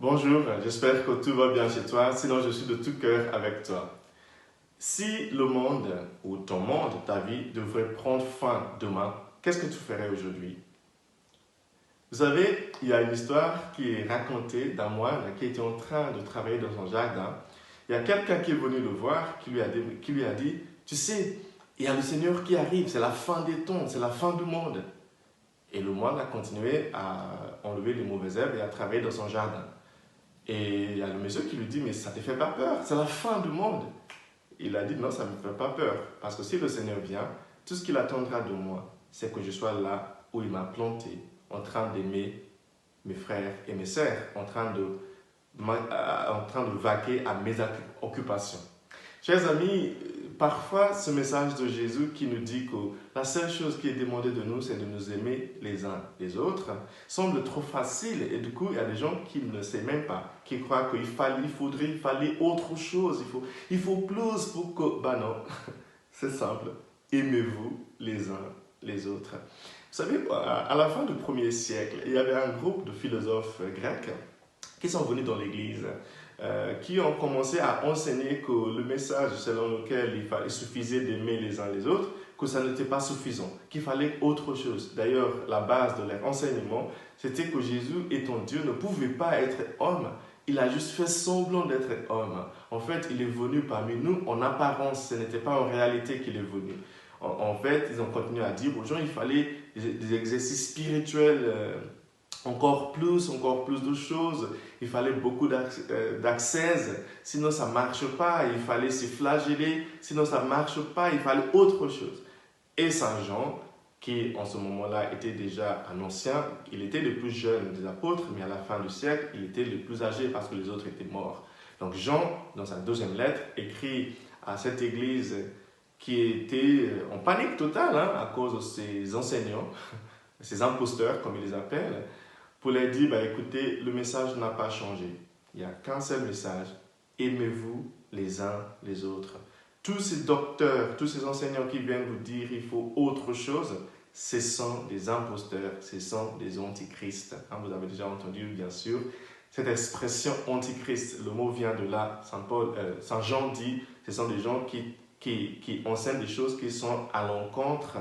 Bonjour, j'espère que tout va bien chez toi, sinon je suis de tout cœur avec toi. Si le monde ou ton monde, ta vie, devrait prendre fin demain, qu'est-ce que tu ferais aujourd'hui? Vous savez, il y a une histoire qui est racontée d'un moine qui était en train de travailler dans son jardin. Il y a quelqu'un qui est venu le voir, qui lui a dit, tu sais, il y a le Seigneur qui arrive, c'est la fin des temps, c'est la fin du monde. Et le moine a continué à enlever les mauvaises herbes et à travailler dans son jardin. Et il y a le monsieur qui lui dit, mais ça ne te fait pas peur, c'est la fin du monde. Il a dit, non, ça ne me fait pas peur. Parce que si le Seigneur vient, tout ce qu'il attendra de moi, c'est que je sois là où il m'a planté, en train d'aimer mes frères et mes sœurs, en train de vaquer à mes occupations. Chers amis, parfois ce message de Jésus qui nous dit que la seule chose qui est demandée de nous, c'est de nous aimer les uns les autres, semble trop facile. Et du coup, il y a des gens qui ne savent même pas, qui croient qu'il fallait autre chose, il faut plus pour que... Ben non, c'est simple. Aimez-vous les uns les autres. Vous savez, à la fin du 1er siècle, il y avait un groupe de philosophes grecs qui sont venus dans l'église, qui ont commencé à enseigner que le message selon lequel il suffisait d'aimer les uns les autres, que ça n'était pas suffisant, qu'il fallait autre chose. D'ailleurs, la base de leur enseignement, c'était que Jésus, étant Dieu, ne pouvait pas être homme. Il a juste fait semblant d'être homme. En fait, il est venu parmi nous en apparence, ce n'était pas en réalité qu'il est venu. En fait, ils ont continué à dire aux gens qu'il fallait des exercices spirituels, encore plus de choses. Il fallait beaucoup d'accès, sinon ça ne marche pas. Il fallait se flageller, sinon ça ne marche pas. Il fallait autre chose. Et Saint Jean, qui en ce moment-là était déjà un ancien, il était le plus jeune des apôtres, mais à la fin du siècle, il était le plus âgé parce que les autres étaient morts. Donc Jean, dans sa deuxième lettre, écrit à cette église qui était en panique totale à cause de ses enseignants, ces imposteurs comme ils les appellent, pour leur dire, écoutez, le message n'a pas changé. Il n'y a qu'un seul message, aimez-vous les uns les autres. Tous ces docteurs, tous ces enseignants qui viennent vous dire il faut autre chose, ce sont des imposteurs, ce sont des antichrists. Vous avez déjà entendu, bien sûr, cette expression antichrist, le mot vient de là. Saint Jean dit, ce sont des gens qui enseignent des choses qui sont à l'encontre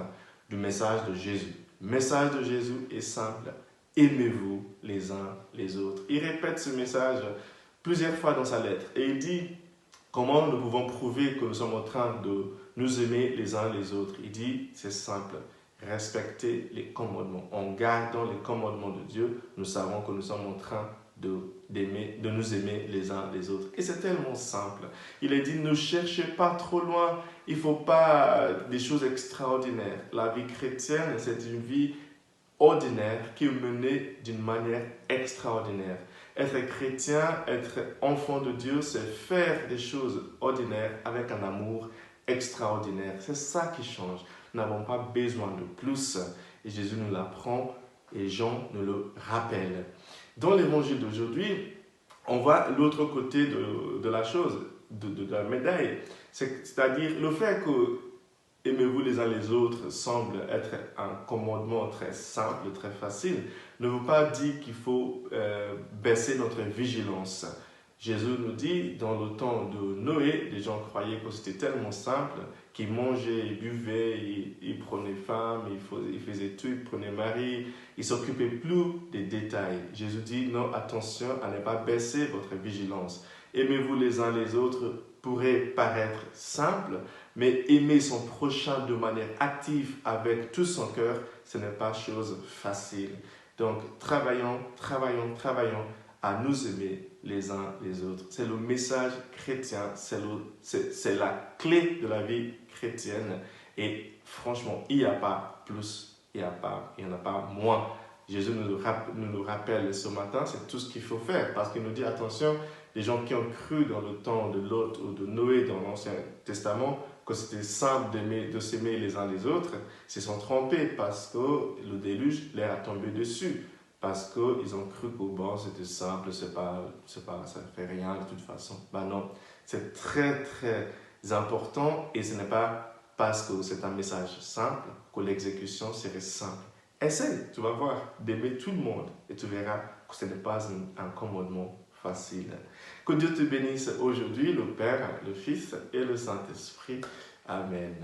du message de Jésus. Le message de Jésus est simple. Aimez-vous les uns les autres. Il répète ce message plusieurs fois dans sa lettre. Et il dit comment nous pouvons prouver que nous sommes en train de nous aimer les uns les autres. Il dit, c'est simple, respecter les commandements. En gardant les commandements de Dieu, nous savons que nous sommes en train de nous aimer les uns les autres. Et c'est tellement simple. Il a dit, ne cherchez pas trop loin. Il ne faut pas des choses extraordinaires. La vie chrétienne, c'est une vie ordinaire qui est menée d'une manière extraordinaire. Être chrétien, être enfant de Dieu, c'est faire des choses ordinaires avec un amour extraordinaire. C'est ça qui change. Nous n'avons pas besoin de plus. Et Jésus nous l'apprend et Jean nous le rappelle. Dans l'évangile d'aujourd'hui, on voit l'autre côté de la chose, de la médaille. C'est-à-dire le fait que aimez-vous les uns les autres semble être un commandement très simple, très facile, ne veut pas dire qu'il faut baisser notre vigilance. Jésus nous dit, dans le temps de Noé, les gens croyaient que c'était tellement simple qu'ils mangeaient, ils buvaient, ils prenaient femme, ils faisaient tout, ils prenaient mari, ils ne s'occupaient plus des détails. Jésus dit, non, attention à ne pas baisser votre vigilance. Aimez-vous les uns les autres pourrait paraître simple, mais aimer son prochain de manière active avec tout son cœur, ce n'est pas chose facile. Donc, travaillons à nous aimer les uns les autres. C'est le message chrétien, c'est la clé de la vie chrétienne. Et franchement, il n'y a pas plus, il n'y en a pas moins. Jésus nous le rappelle ce matin, c'est tout ce qu'il faut faire. Parce qu'il nous dit, attention, les gens qui ont cru dans le temps de Lot ou de Noé dans l'Ancien Testament, que c'était simple de s'aimer les uns les autres, se sont trompés parce que le déluge leur a tombé dessus. Parce qu'ils ont cru que bon, c'était simple, ça ne fait rien de toute façon. Ben non, c'est très très important et ce n'est pas parce que c'est un message simple que l'exécution serait simple. Essaye, tu vas voir, d'aimer tout le monde et tu verras que ce n'est pas un commandement facile. Que Dieu te bénisse aujourd'hui, le Père, le Fils et le Saint-Esprit. Amen.